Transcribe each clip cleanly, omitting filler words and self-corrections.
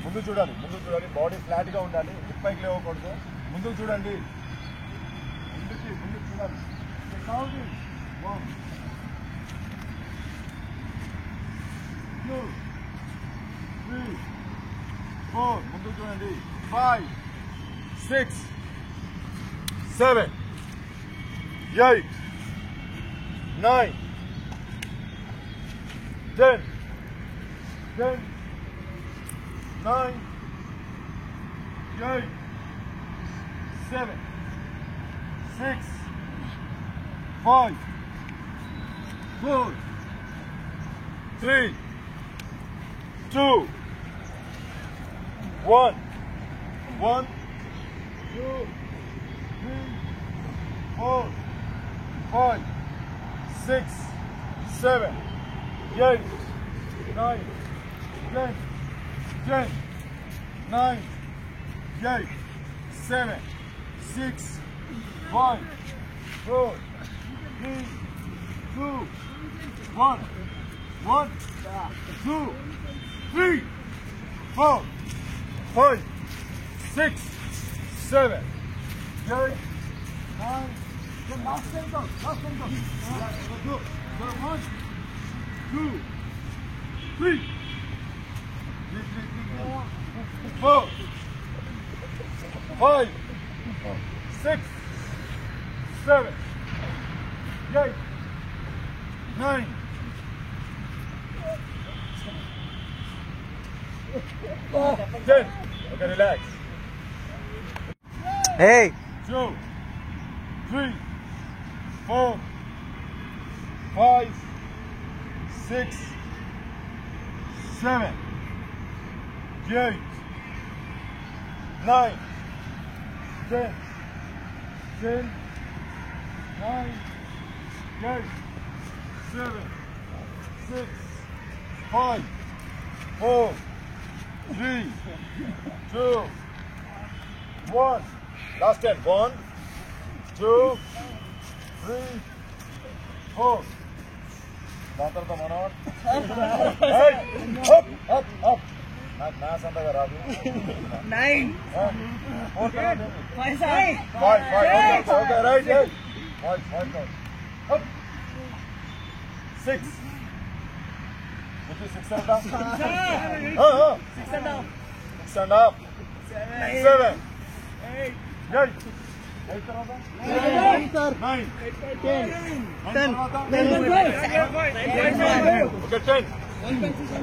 ముందుకు చూడాలి, body flat గా ఉండాలి, హిప్ పైకి లేవకూడదు. ముందుకు చూడండి, ముందుకు చూడాలి. 1 2 3 4 ముందుకు చూడండి. 5 6 7 8 9 10 9 8 7 6 5 4 3 2 1 1 2 3 4 5 6 7 8 9 10 10 9 8 7 6 5 4 3 2 1 1 2 3 4 5 6 7 8 9 last time go. 1 2 3 4 5 6 7 8 9 10. Okay, relax. Hey. 2 3 4 5 6 7 8 9 10 10 9 8 7 6 5 4 3 2 1 last 10 1 2 3 4 మాత్రతో Manohar up up నా సంతగా రాదు 9 5 okay right 5 up 6 which is 6 and up 6 and up 7 8 9 10 okay 10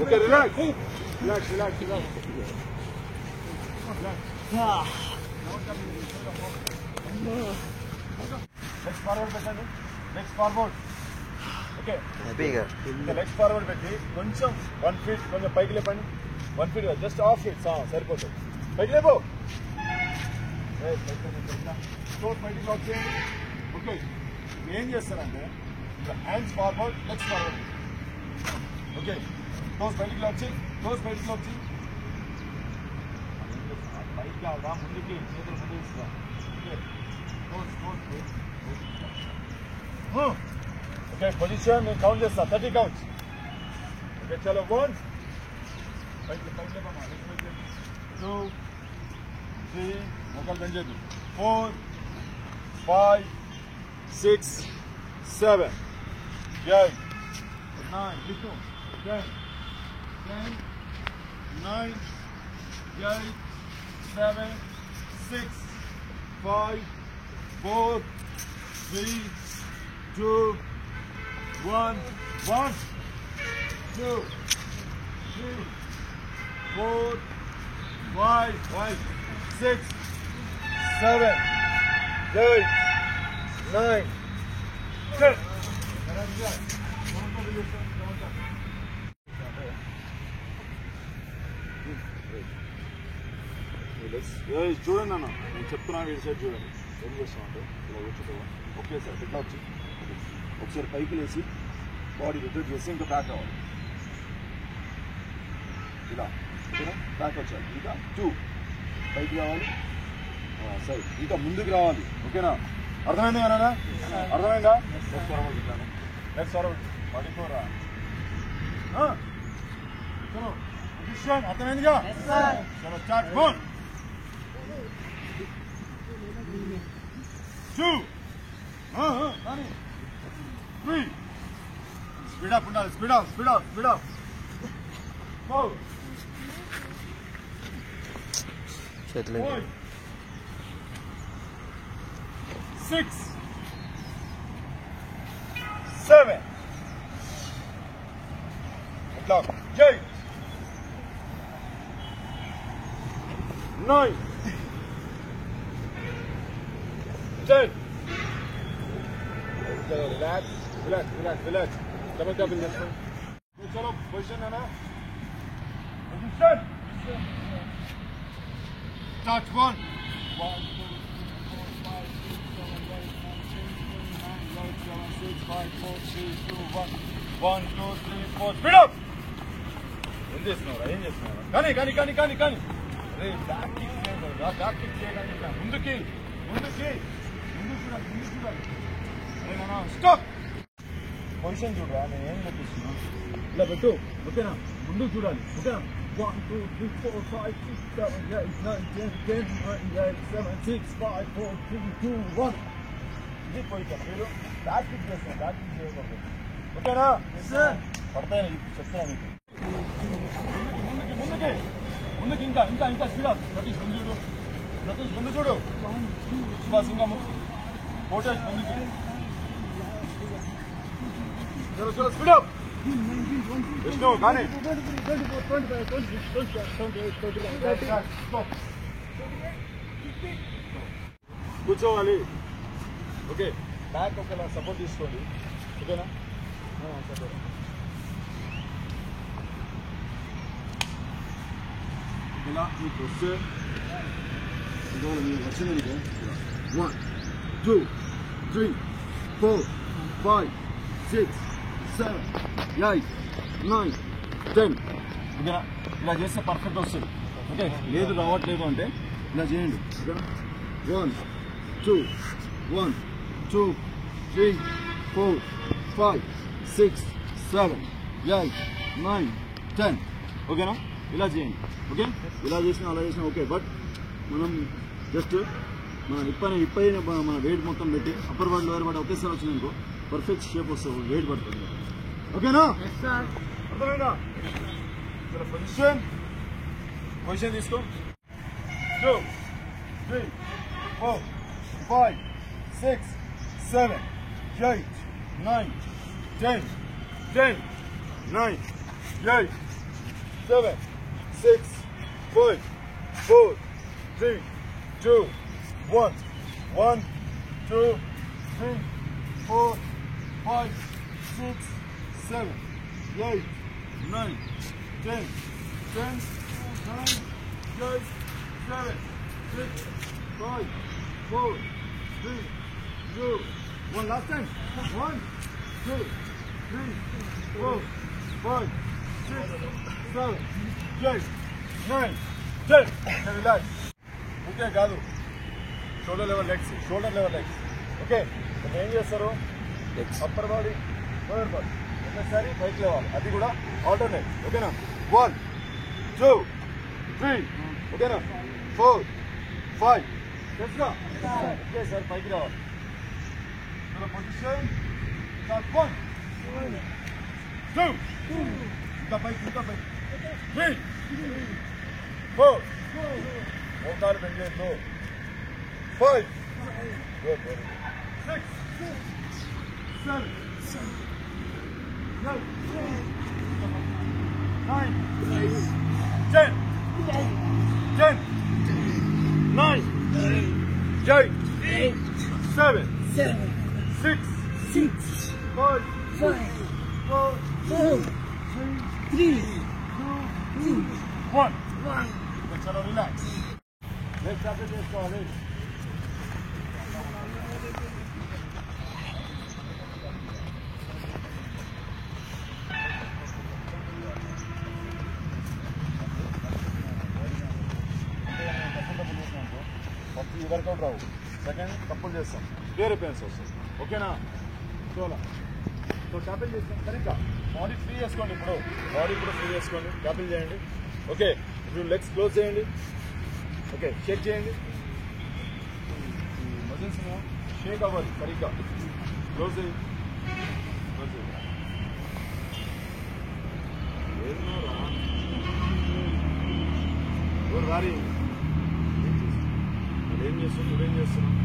okay relax next forward పెట్టండి next forward okay next forward పెట్టి కొంచెం 1 feet కొంచెం పైకి లేపండి 1 feet just off it సరిపోతుంది పైకి లేపో టోస్ బయటికి లాక్ చేయండి ఓకే ఏం చేస్తారంటే hands forward legs forward okay toes బయటికి లాక్ చేయి పైకి కావడా ముందుకి చేతులు ముందుకు తీసుకురా ఓకే ఓకే పొజిషన్ నేను కౌంట్ చేస్తా 30 కౌంట్స్ ఓకే చలో 1 పైకి 2 3 మొక్కలు పెంచదు 4 5 6 7 8 9 10 9 8 7 6 5 4 3 2 1 1 2 3 4 5 6 7 8 9 10 చూడండి అన్న నేను చెప్తున్నాను ఈ సైడ్ చూడండి ఏం చేస్తామంటే ఇలా వచ్చి ఒకేసారి ఇట్లా వచ్చి ఒకసారి పైకి లేసి బాడీ రిటర్న్ చేసి ఇంకా బ్యాక్ రావాలి ఇలా ఓకేనా బ్యాక్ వచ్చాలి ఇంకా 2 పైకి రావాలి సరే ఇంకా ముందుకు రావాలి ఓకేనా అర్థమైంది అన్నా అర్థమైందా నెక్స్ట్ ఫార్వర్డ్ ఇట్లాను నెక్స్ట్ ఫార్వర్డ్ 44 రా చలో పొజిషన్ అర్థమైందిగా? చలో స్టార్ట్. 1 2 3 స్పీడ్ అప్ ఉండాలి. Speed up 4 5 6 7 Lock. 8 9 10 Relax. Double in this one. Chalo, position hai na? Position. Start 1 2 3 4 5 6 7 8 9 10 11 12 13 14 15 16 17 18 19 20 21 6 5 4 3 2 1 1 2 3 4 speed up. ఏం చేస్తున్నారా? కానీ అరే బ్యాక్ కిక్ చేయగానే ముందుకు చూడాలి. అరే నాన్న స్టాప్. పొజిషన్ చూడరా, నేను ఏం చూపిస్తున్నాను ఇలా పెట్టు. ఓకేనా? ముందుకు చూడాలి. ఓకేనా? 1 2 3 4 5 6 7 8 9 10 10 9 7 6 5 4 3 2 1 ఇది పొజిషన్. మీరు బ్యాక్ కిక్ చేస్తున్నారు, బ్యాక్ కిక్ చేయకూడదు. ఓకేనా? పడతాయని చెప్తున్నా మీకు. ముందుకి ఇంకా స్పీడ్ అప్. సతీష్ ముందు చూడు. సుభాష్ ఇంకా కోటేష్ ముందుకి. చలో స్పీడ్ అప్. విష్ణు కానీ కూర్చోవాలి. ఓకే, బ్యాక్ ఒకలా సపోర్ట్ తీసుకోండి. ఓకేనా? సపోర్ట్ ఇలా మీకు వస్తే ఇవాళ మీరు వచ్చిందనుకో 1 2 3 4 5 6 7 8 9 10 ఓకేనా? ఇలా చేస్తే పర్ఫెక్ట్ వస్తుంది. ఓకే, లేదు రావట్లేదు అంటే ఇలా చేయండి. ఓకేనా? 1 2 3 4 5 6 7 8 9 10 ఓకేనా? ఇలా చేయండి. ఓకే, ఇలా చేసినా అలా చేసినా ఓకే. బట్ మనం జస్ట్ మన ఇప్పైన మన వెయిట్ మొత్తం పెట్టి అప్పర్ బాడీ లోయర్ బాడీ ఒకేసారి వచ్చిందనుకో పర్ఫెక్ట్ షేప్ వస్తుంది, వెయిట్ పడుతుంది. ఓకేనా? అర్థమైందా? పొజిషన్ తీసుకో. 2 3 4 5 6 7 8 9 10 10 9 8 7 6 5 4 3 2 1 1 2 3 4 5 6 7 8 9 10 10 9 8 7 6 5 4 3 2 1 last time 1 2 3 4 5 6 7 8 9 10 రిలాక్స్. ఓకే కాదు, షోల్డర్ లెవెల్ లెగ్స్. ఓకే, ఏం చేస్తారు? అప్పర్ బాడీ లోయర్ బాడీ ఒకేసారి పైకి లేవాలి, అది కూడా ఆల్టర్నేట్. ఓకేనా? 1 2 3 ఓకేనా? 4 5 తెలుసుగా? ఒకేసారి పైకి రావాలి. పొజిషన్ 1 2 ఇంకా పైకి 3 4 మోకాలు బెండ్ చేయొద్దు. 5 6 7 8 9 10 10 9 8 7 6 5 4 3 2 1 చలో రిలాక్స్. లెఫ్ట్ అప్లై చేసుకోవాలి. ఫస్ట్ ఈ వర్కౌట్ రావు, సెకండ్ తప్పులు చేస్తాం, వేరే పెయిన్స్ వస్తాయి. ఓకేనా? చూడాలి. సో ట్యాపిల్ చేస్తాం. సరిగ్గా బాడీ ఫ్రీ చేసుకోండి. ఇప్పుడు బాడీ కూడా ఫ్రీ చేసుకోండి. ట్యాపిల్ చేయండి. ఓకే ఇప్పుడు లెగ్స్ క్లోజ్ చేయండి. ఓకే షేక్ చేయండి. మజిల్స్ షేక్ అవ్వాలి సరిగ్గా. క్లోజ్ చేయి. క్లోజ్ చేయి. రారి ఏం చేస్తున్నావు? నువ్వేం చేస్తున్నావు?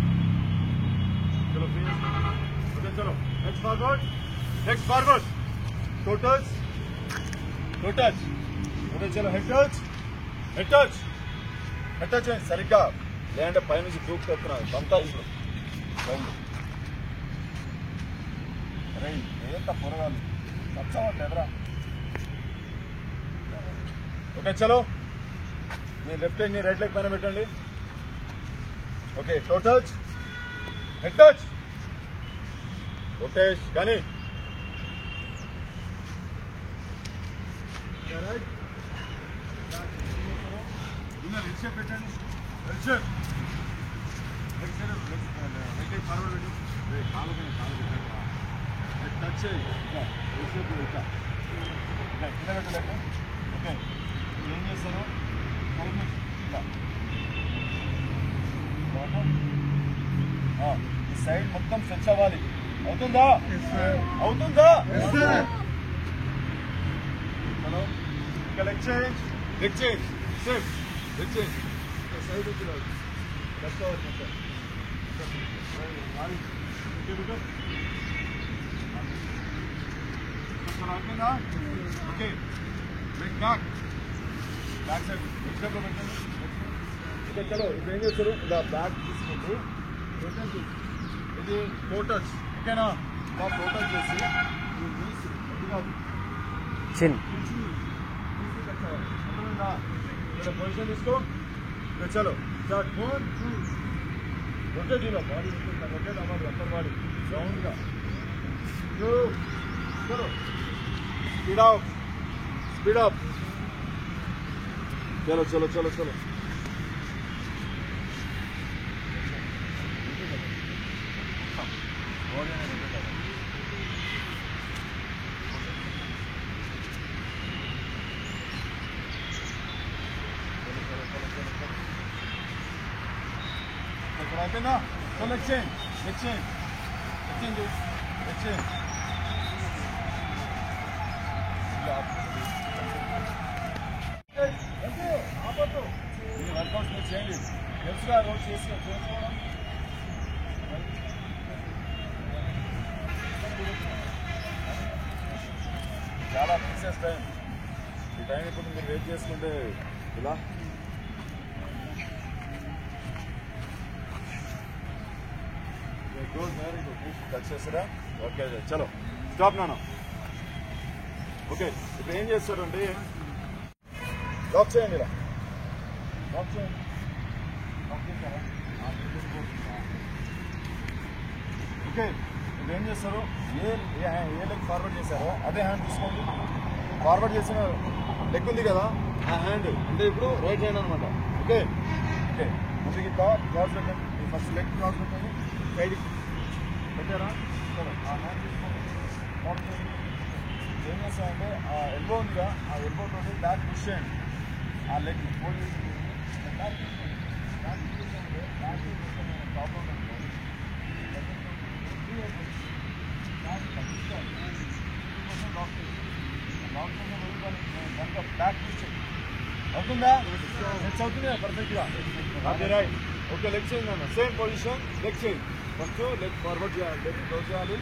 చలో ఓకే చలో next forward. Next forward. Toe touch. Toe touch. Okay చలో head touch. Head touch. Head touch చేయండి సరిగ్గా. లేదంటే పైనుంచి దూకు తెస్తున్నాను అంతా ఇప్పుడు రైలు రైలు ఏదంతా పొరగాలి నచ్చవట్లేదు ఎదరా. ఓకే చలో మీ లెఫ్ట్ లెగ్ ని రైట్ లెగ్ పైన పెట్టండి. Okay toe touch. Head touch. రొటేష్ కానీ రెడ్ షేప్ పెట్టండి. Red shape. Red side right leg forward పెట్టు. కాలు పెట్టండి. టచ్ చేయి. రెడ్ షేప్ ఇట్లా కింద పెట్టలేక. ఓకే ఏం చేస్తాను ఇలా ఈ సైడ్ మొత్తం స్ట్రెచ్ అవ్వాలి. అవుతుందా? అవుతుందా? హలో ఇంకా leg change. Leg change. Safe leg change. Side వచ్చి లెఫ్ట్ అవ్వాలి మొత్తం. అవుతుందా? Okay leg back. Back side leg స్టెప్లో పెట్టండి. ఓకే చలో ఇప్పుడు ఏం చేస్తారు? ఇలా బ్యాక్ తీసుకుంటూ ఇది టో టచ్. ఓకేనా? ఇలా టో టచ్ చేసి చిన్ పొజిషన్ తీసుకో. చలో స్టార్ట్. 1 2 రొటేట్. ఇలా బాడీ రొటేట్ అవ్వాలి. అప్పర్ బాడీ రౌండ్గా. చలో స్పీడ్ అప్. Speed up. చలో చలో చలో చలో అయిపోయిందా? So leg change. Leg change. Leg change. Leg change. ఆపద్దు. ఈ వర్కౌట్స్ మీరు చేయండి. తెలుసుగా రోజు చేసుకోవడం. చాలా ప్రీసియస్ టైం. ఈ టైం ఇప్పుడు మీరు వెయిట్ చేసుకుంటే ఇలా టచ్ చేస్తారా? ఓకే చలో స్టాప్ నాన్న. ఓకే ఇప్పుడు ఏం చేస్తారంటే లాక్ చేయండి. ఇలా లాక్ చేయండి. లాక్ చేస్తారా? ఓకే ఇప్పుడు ఏం చేస్తారు? ఏ లెగ్ ఫార్వర్డ్ చేశారో అదే హ్యాండ్ తీసుకోండి. ఫార్వర్డ్ చేసిన లెగ్ ఉంది కదా ఆ హ్యాండ్ అంటే ఇప్పుడు రైట్ హ్యాండ్ అనమాట. ఓకే ఓకే ముందుకి క్రాస్ పెట్టండి. ఫస్ట్ లెగ్ క్రాస్ పెట్టండి. సైడ్కి పెట్టారా? సరే ఆ హ్యాండ్ తీసుకోండి. లాక్ చేయండి. ఏం చేస్తామంటే ఆ ఎల్బో ఉందిగా ఆ ఎల్బో తోటి బ్యాక్ పుష్ చేయండి. ఆ లెగ్ హోల్డ్ చేసి బ్యాక్ పుష్ చేయండి. బ్యాక్ పుష్ చేస్తే బ్యాక్ ప్రాబ్లం బ్యాక్ పుష్ చేయండి. అవుతుందా? నెక్స్ట్ అవుతుంది పర్ఫెక్ట్గా. అదే రైట్. ఓకే లెగ్ చేంజ్ అన్న. Same position. Leg change. First leg forward చేయాలి. లెగ్ క్లోజ్ చేయాలి.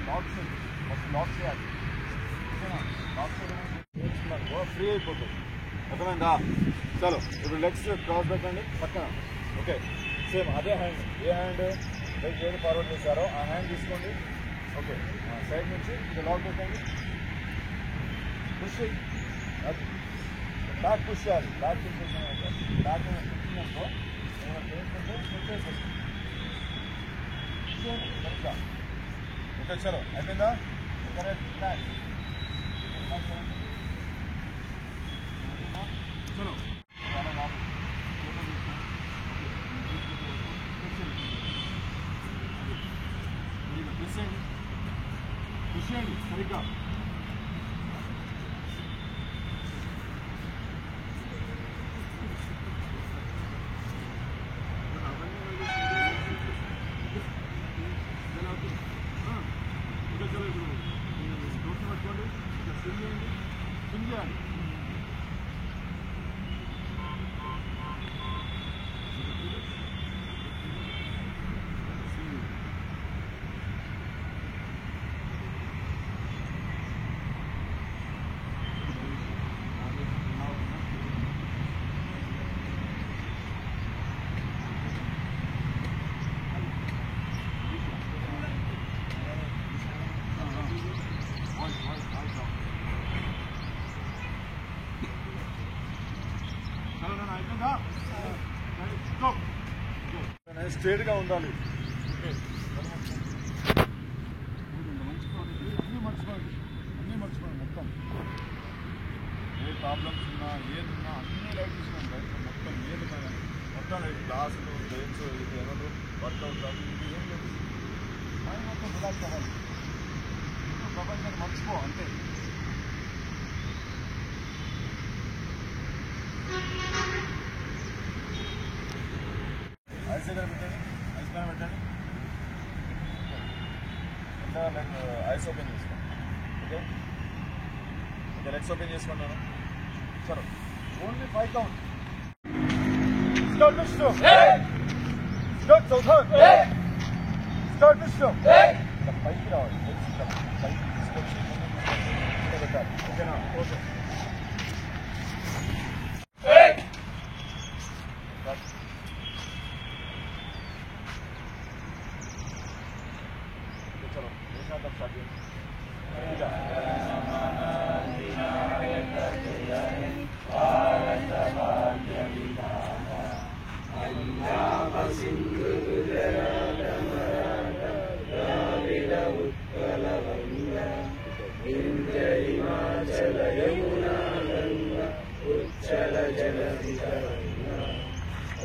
లాక్ చేయండి. ఫస్ట్ లాక్ చేయాలి. ఓకేనా? లాక్ చేయడం ఫ్రీ అయిపోతుంది. అర్థమైందా? చలో ఇప్పుడు లెగ్స్ క్రాస్ పెట్టండి పక్కన. ఓకే సేమ్ అదే హ్యాండ్. ఏ హ్యాండ్ లెగ్ ఏది ఫార్వర్డ్ చేశారో ఆ హ్యాండ్ తీసుకోండి. ఓకే సైడ్ నుంచి ఇది లాక్ పెట్టండి. పుష్ బ్యాక్ పుష్ చేయాలి. బ్యాక్ పుష్ చేసిన బ్యాక్ పుషిందనుకో సరిగ్గా. ఓకే చలో అయిపోయిందా? చలో పుష్ చేయండి సరిగ్గా. చేయాలి. స్ట్రేట్ గా ఉండాలి. అన్నీ మర్చిపోండి మొత్తం. ఏ ప్రాబ్లమ్స్ ఉన్నా ఏదున్నా అన్నీ లైట్ తీసుకోండి. మొత్తం ఏదున్నా మొత్తం లైట్ క్లాసులు గేమ్స్ ఇది ఏమన్నా వర్కౌట్ అవి ఇది ఏం లేదు. మైండ్ మొత్తం రిలాక్స్ అవ్వాలి. ప్రపంచాన్ని మర్చిపో అంతే. ఐస్ దగ్గర పెట్టండి. ఐస్ పైన పెట్టండి. ఇంకా లైక్ ఐస్ ఓపెన్ చేసుకోండి. ఓకే ఓకే లెగ్స్ ఓపెన్ చేసుకున్నాను. సరే only 5 count. Start to stop. Start southern. Start to stop. పైకి రావాలి. పైకి తీసుకొచ్చి పెట్టాలి. ఓకేనా? ఓకే चलो एक साथ अब स्टार्ट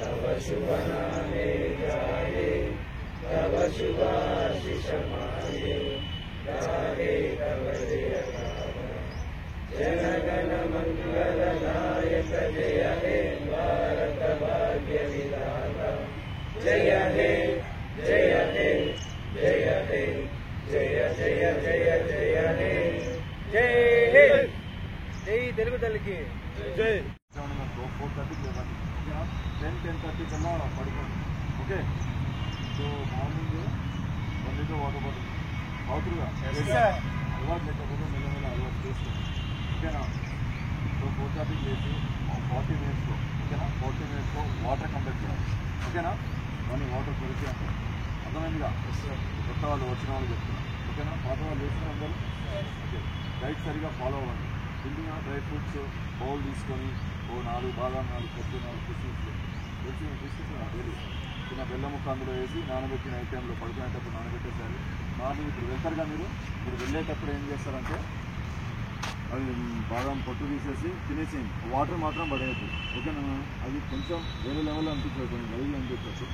तव शुभ नामे गाये तव शुभाशिष माये गाये तव जय जन गण मंगल नायक जय हे भारत भाग्य विधाता जय हे जय हे जय हे जय जय जय जय हे जय हे जय తెలుగు తల్లికి జై. 4:30 లేవాలి. 10:30 కల్లా పడుకోండి. Okay so morning 1 litre water bottle అవుతురుగా అలవాటు లేకపోతే మెల్లమెల్ల అలవాటు చేసుకోండి. ఓకేనా? సో 4:30 లేచి 40 మినిట్స్లో ఓకేనా 40 మినిట్స్లో వాటర్ కంప్లీట్ చేయాలి. ఓకేనా? మార్నింగ్ వాటర్ కొరిచి అంటారు. అర్థమైందిగా? కొత్త వాళ్ళు వచ్చిన వాళ్ళు చెప్తున్నారు. ఓకేనా? పాత వాళ్ళు వేసిన అందరూ ఓకే డైట్ సరిగా ఫాలో అవ్వండి. తింటున్న డ్రై ఫ్రూట్స్ బౌల్ తీసుకొని 4 బాదాం 4 కొద్ది 4 కిస్మిస్లు తెలిసి తీసుకుంటున్నాను డైలీ. చిన్న బెల్లం ముక్క అందులో వేసి నానబెట్టి నైట్ టైంలో పడుకునేటప్పుడు నానబెట్టేసారి మార్నింగ్ ఇప్పుడు వెళ్తారుగా మీరు వెళ్ళేటప్పుడు ఏం చేస్తారంటే అది బాదాం పొట్టు తీసేసి తినేసేయండి. వాటర్ మాత్రం పడేయద్దు. ఓకేనా? అది కొంచెం వేరే లెవెల్లో అనిపించదు, కొంచెం లైవ్గా అనిపించచ్చు.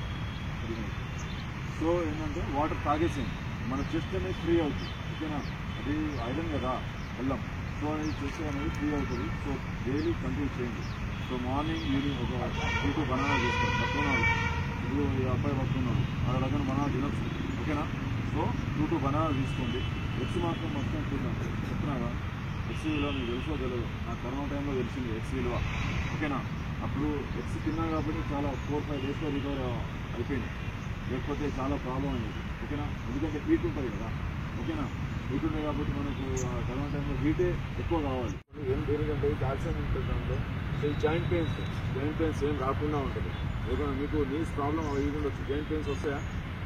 సో ఏంటంటే వాటర్ తాగేసేయండి. మన చెస్ట్ అనేది ఫ్రీ అవుతుంది. ఓకేనా? అది ఐరన్ కదా బెల్లం. సో అనేది చెస్ట్ అనేది ఫ్రీ అవుతుంది. సో డైలీ కంటిన్యూ చేయండి. సో మార్నింగ్ ఈవినింగ్ ఒక 2 బనానా తీసుకోండి. పట్టుకున్నాడు ఇప్పుడు ఈ అబ్బాయి పట్టుకున్నాడు ఆ రకం బనానా తినొచ్చు. ఓకేనా? సో 2 బనానా తీసుకోండి. ఎగ్స్ మాత్రం మొత్తం చూద్దాం చెప్తున్నాగా. ఎగ్స్ విలువ మీకు తెలుసో తెలియదు. నా కరోనా టైంలో తెలిసింది ఎగ్స్ విలువ. ఓకేనా? అప్పుడు ఎగ్స్ తిన్నా కాబట్టి చాలా 4-5 డేస్లో రికవర్ అయిపోయింది. లేకపోతే చాలా ప్రాబ్లం అయ్యేది. ఓకేనా? ఎందుకంటే హీట్ ఉంటుంది కదా. ఓకేనా? హీట్ ఉంటుంది కాబట్టి మనకు కరోనా టైంలో హీటే ఎక్కువ కావాలి. దేనికంటే కాల్షియం ఉంటుంది దాంట్లో. సో ఈ జాయింట్ పెయిన్స్ ఏం రాకుండా ఉంటుంది. ఓకేనా? మీకు నీస్ ప్రాబ్లం అవి ఉండొచ్చు. జాయింట్ పెయిన్స్ వస్తాయా?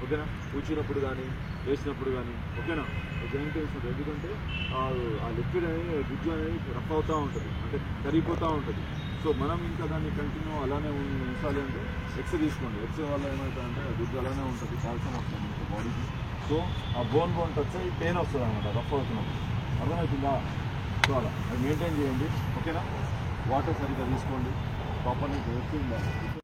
ఓకేనా? కూర్చున్నప్పుడు కానీ వేసినప్పుడు కానీ ఓకేనా జాయింట్ పెయిన్స్ ఉంటుంది. ఎందుకంటే ఆ లిక్విడ్ అనేది గుజ్జు అనేది రఫ్ అవుతూ ఉంటుంది, అంటే కరిగిపోతూ ఉంటుంది. సో మనం ఇంకా దాన్ని కంటిన్యూ అలానే ఉంచాలి అంటే ఎక్స్ తీసుకోండి. ఎక్స్ వల్ల ఏమవుతుందంటే గుజ్జు అలానే ఉంటుంది, కాల్షియం వస్తుంది మీకు బాడీకి. సో ఆ బోన్ టచ్ అయ్యి పెయిన్ వస్తుంది అనమాట రఫ్ అవుతున్నప్పుడు. అర్థమవుతుందా? సో అలా అది మెయింటైన్ చేయండి. ఓకేనా? వాటర్ సరిగ్గా తీసుకోండి. ప్రాపర్గా ఉండాలి.